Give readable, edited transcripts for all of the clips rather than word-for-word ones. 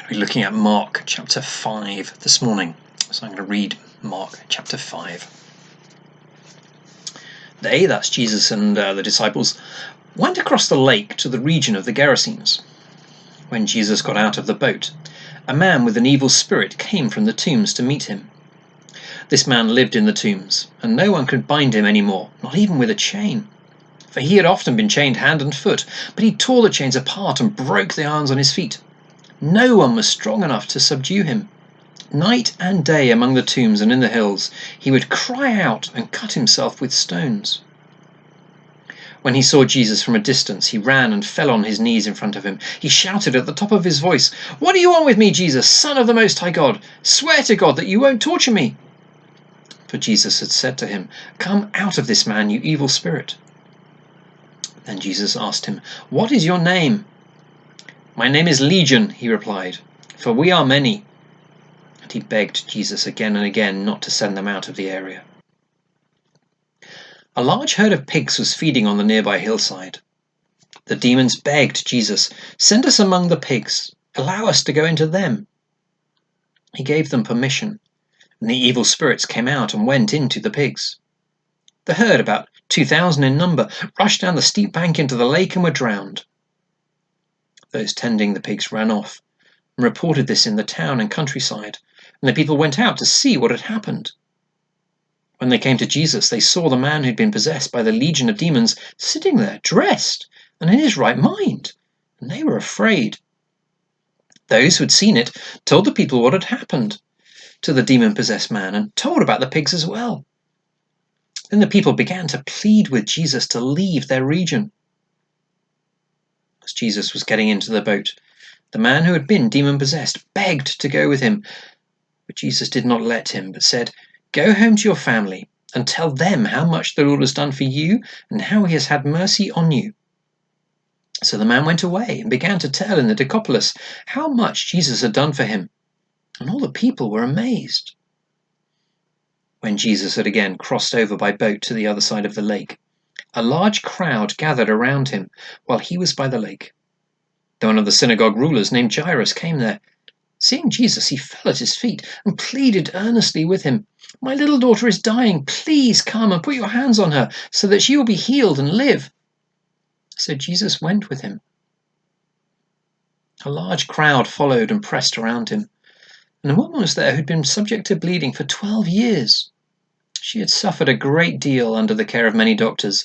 We're looking at Mark chapter 5 this morning. So I'm going to read Mark chapter 5. They, that's Jesus and the disciples, went across the lake to the region of the Gerasenes. When Jesus got out of the boat, a man with an evil spirit came from the tombs to meet him. This man lived in the tombs, and no one could bind him any more, not even with a chain. For he had often been chained hand and foot, but he tore the chains apart and broke the irons on his feet. No one was strong enough to subdue him. Night and day among the tombs and in the hills, he would cry out and cut himself with stones. When he saw Jesus from a distance, he ran and fell on his knees in front of him. He shouted at the top of his voice, "What do you want with me, Jesus, Son of the Most High God? Swear to God that you won't torture me." For Jesus had said to him, "Come out of this man, you evil spirit." Then Jesus asked him, "What is your name?" "My name is Legion," he replied, "for we are many." And he begged Jesus again and again not to send them out of the area. A large herd of pigs was feeding on the nearby hillside. The demons begged Jesus, "Send us among the pigs. Allow us to go into them." He gave them permission, and the evil spirits came out and went into the pigs. The herd, about 2,000 in number, rushed down the steep bank into the lake and were drowned. Those tending the pigs ran off and reported this in the town and countryside, and the people went out to see what had happened. When they came to Jesus, they saw the man who'd been possessed by the legion of demons sitting there, dressed and in his right mind, and they were afraid. Those who had seen it told the people what had happened to the demon-possessed man and told about the pigs as well. Then the people began to plead with Jesus to leave their region. As Jesus was getting into the boat, the man who had been demon-possessed begged to go with him, but Jesus did not let him, but said, "Go home to your family and tell them how much the Lord has done for you and how he has had mercy on you." So the man went away and began to tell in the Decapolis how much Jesus had done for him, and all the people were amazed. When Jesus had again crossed over by boat to the other side of the lake, a large crowd gathered around him while he was by the lake. One of the synagogue rulers named Jairus came there. Seeing Jesus, he fell at his feet and pleaded earnestly with him, "My little daughter is dying. Please come and put your hands on her so that she will be healed and live." So Jesus went with him. A large crowd followed and pressed around him, and a woman was there who'd been subject to bleeding for 12 years. She had suffered a great deal under the care of many doctors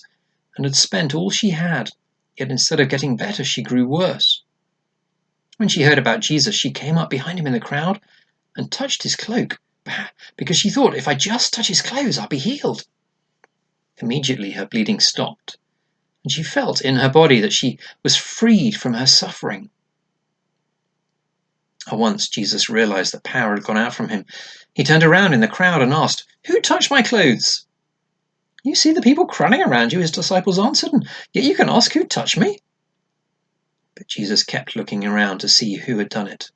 and had spent all she had, yet instead of getting better, she grew worse. When she heard about Jesus, she came up behind him in the crowd and touched his cloak, because she thought, "If I just touch his clothes, I'll be healed." Immediately her bleeding stopped, and she felt in her body that she was freed from her suffering. At once Jesus realized that power had gone out from him. He turned around in the crowd and asked, "Who touched my clothes?" "You see the people crowding around you," his disciples answered, "and yet you can ask, 'Who touched me?'" But Jesus kept looking around to see who had done it.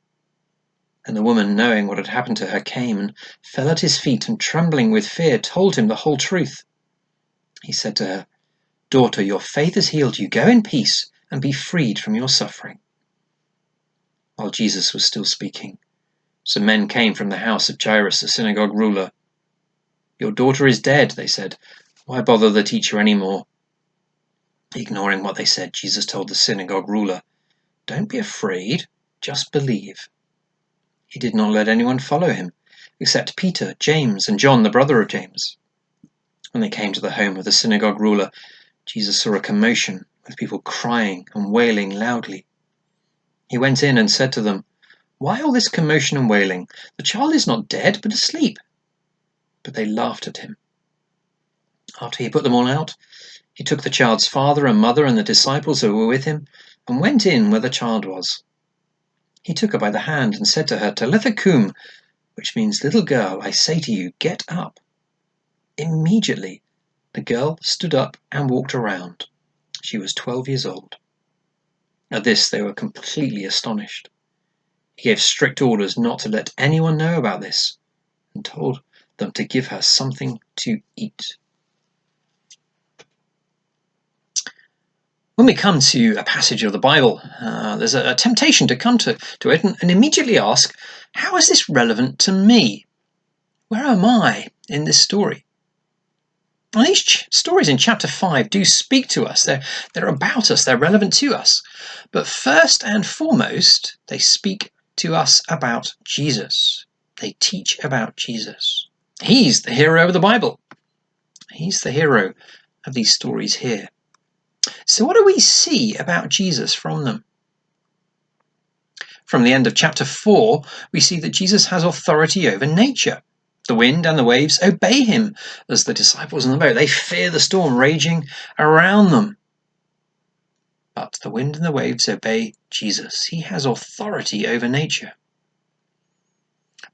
And the woman, knowing what had happened to her, came and fell at his feet and, trembling with fear, told him the whole truth. He said to her, "Daughter, your faith has healed you. Go in peace and be freed from your suffering." While Jesus was still speaking, some men came from the house of Jairus, the synagogue ruler. "Your daughter is dead," they said. "Why bother the teacher any more?" Ignoring what they said, Jesus told the synagogue ruler, "Don't be afraid, just believe." He did not let anyone follow him, except Peter, James, and John, the brother of James. When they came to the home of the synagogue ruler, Jesus saw a commotion, with people crying and wailing loudly. He went in and said to them, "Why all this commotion and wailing? The child is not dead, but asleep." But they laughed at him. After he put them all out, he took the child's father and mother and the disciples who were with him and went in where the child was. He took her by the hand and said to her, "Talitha kum," which means, "Little girl, I say to you, get up." Immediately, the girl stood up and walked around. She was 12 years old. At this, they were completely astonished. He gave strict orders not to let anyone know about this and told them to give her something to eat. When we come to a passage of the Bible, there's a temptation to come to it and immediately ask, how is this relevant to me? Where am I in this story? And these stories in chapter 5 do speak to us. They're about us. They're relevant to us. But first and foremost, they speak to us about Jesus. They teach about Jesus. He's the hero of the Bible. He's the hero of these stories here. So what do we see about Jesus from them? From the end of chapter 4, we see that Jesus has authority over nature. The wind and the waves obey him as the disciples in the boat. They fear the storm raging around them. But the wind and the waves obey Jesus. He has authority over nature.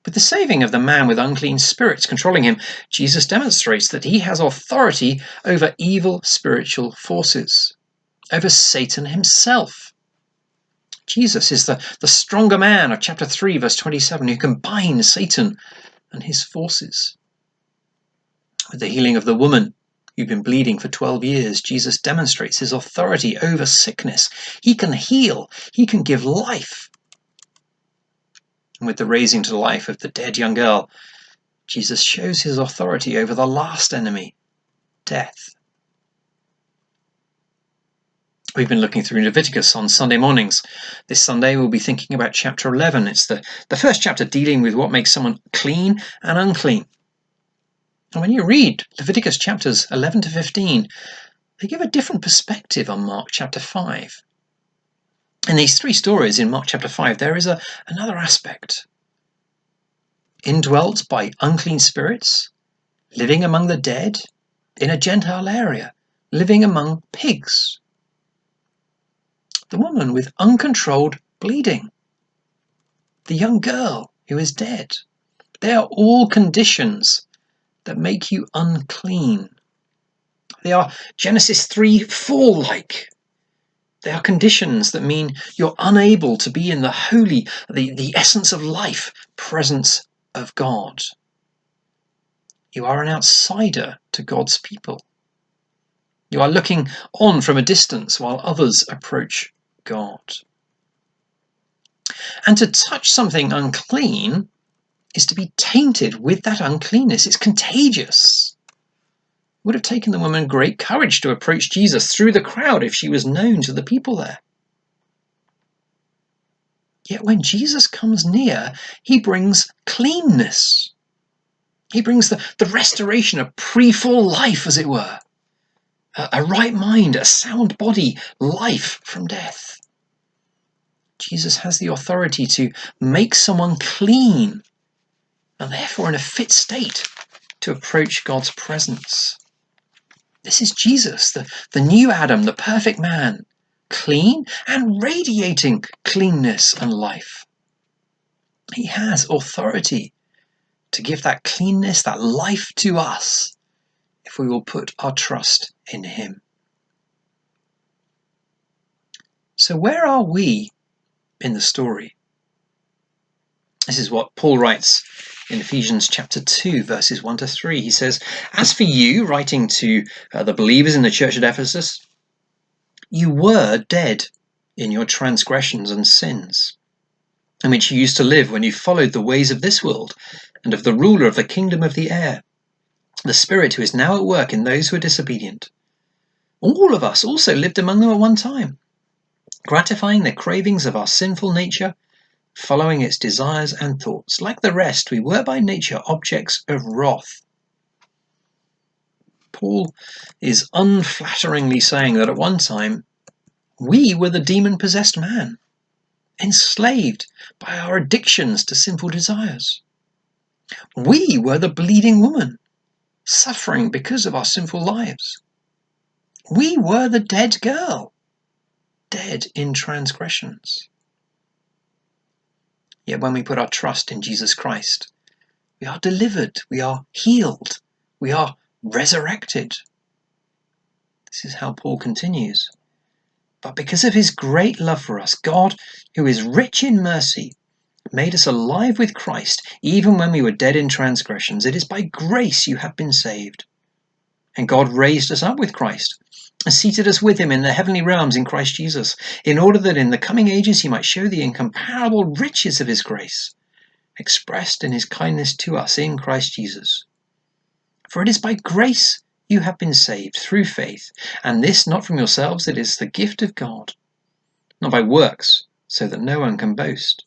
With the saving of the man with unclean spirits controlling him, Jesus demonstrates that he has authority over evil spiritual forces, over Satan himself. Jesus is the stronger man of chapter 3, verse 27, who can bind Satan and his forces. With the healing of the woman who'd been bleeding for 12 years, Jesus demonstrates his authority over sickness. He can heal. He can give life. And with the raising to life of the dead young girl, Jesus shows his authority over the last enemy, death. We've been looking through Leviticus on Sunday mornings. This Sunday we'll be thinking about chapter 11. It's the first chapter dealing with what makes someone clean and unclean. And when you read Leviticus chapters 11 to 15, they give a different perspective on Mark chapter 5. In these three stories in Mark chapter 5, there is another aspect. Indwelt by unclean spirits, living among the dead, in a Gentile area, living among pigs. The woman with uncontrolled bleeding. The young girl who is dead. They are all conditions that make you unclean. They are Genesis 3:4-like. They are conditions that mean you're unable to be in the holy, the essence of life, presence of God. You are an outsider to God's people. You are looking on from a distance while others approach God. And to touch something unclean is to be tainted with that uncleanness. It's contagious. It would have taken the woman great courage to approach Jesus through the crowd if she was known to the people there. Yet when Jesus comes near, he brings cleanness. He brings the restoration of pre-fall life, as it were. A right mind, a sound body, life from death. Jesus has the authority to make someone clean and therefore in a fit state to approach God's presence. This is Jesus, the new Adam, the perfect man, clean and radiating cleanness and life. He has authority to give that cleanness, that life to us, if we will put our trust in him. So where are we in the story? This is what Paul writes in Ephesians chapter 2, verses 1 to 3. He says, "As for you," writing to the believers in the church at Ephesus, "you were dead in your transgressions and sins, in which you used to live when you followed the ways of this world and of the ruler of the kingdom of the air, the spirit who is now at work in those who are disobedient. All of us also lived among them at one time, gratifying the cravings of our sinful nature, following its desires and thoughts. Like the rest, we were by nature objects of wrath." Paul is unflatteringly saying that at one time, we were the demon-possessed man, enslaved by our addictions to sinful desires. We were the bleeding woman, suffering because of our sinful lives. We were the dead girl, dead in transgressions. Yet when we put our trust in Jesus Christ, we are delivered, we are healed, we are resurrected. This is how Paul continues. "But because of his great love for us, God, who is rich in mercy, made us alive with Christ, even when we were dead in transgressions. It is by grace you have been saved. And God raised us up with Christ and seated us with him in the heavenly realms in Christ Jesus, in order that in the coming ages he might show the incomparable riches of his grace, expressed in his kindness to us in Christ Jesus. For it is by grace you have been saved, through faith, and this not from yourselves, it is the gift of God, not by works, so that no one can boast.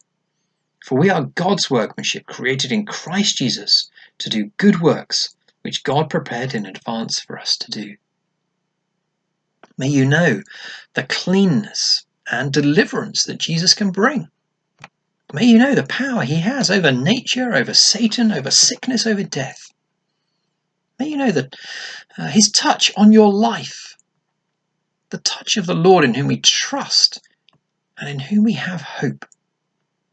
For we are God's workmanship, created in Christ Jesus to do good works, which God prepared in advance for us to do. May you know the cleanness and deliverance that Jesus can bring. May you know the power he has over nature, over Satan, over sickness, over death. May you know that his touch on your life, the touch of the Lord in whom we trust and in whom we have hope.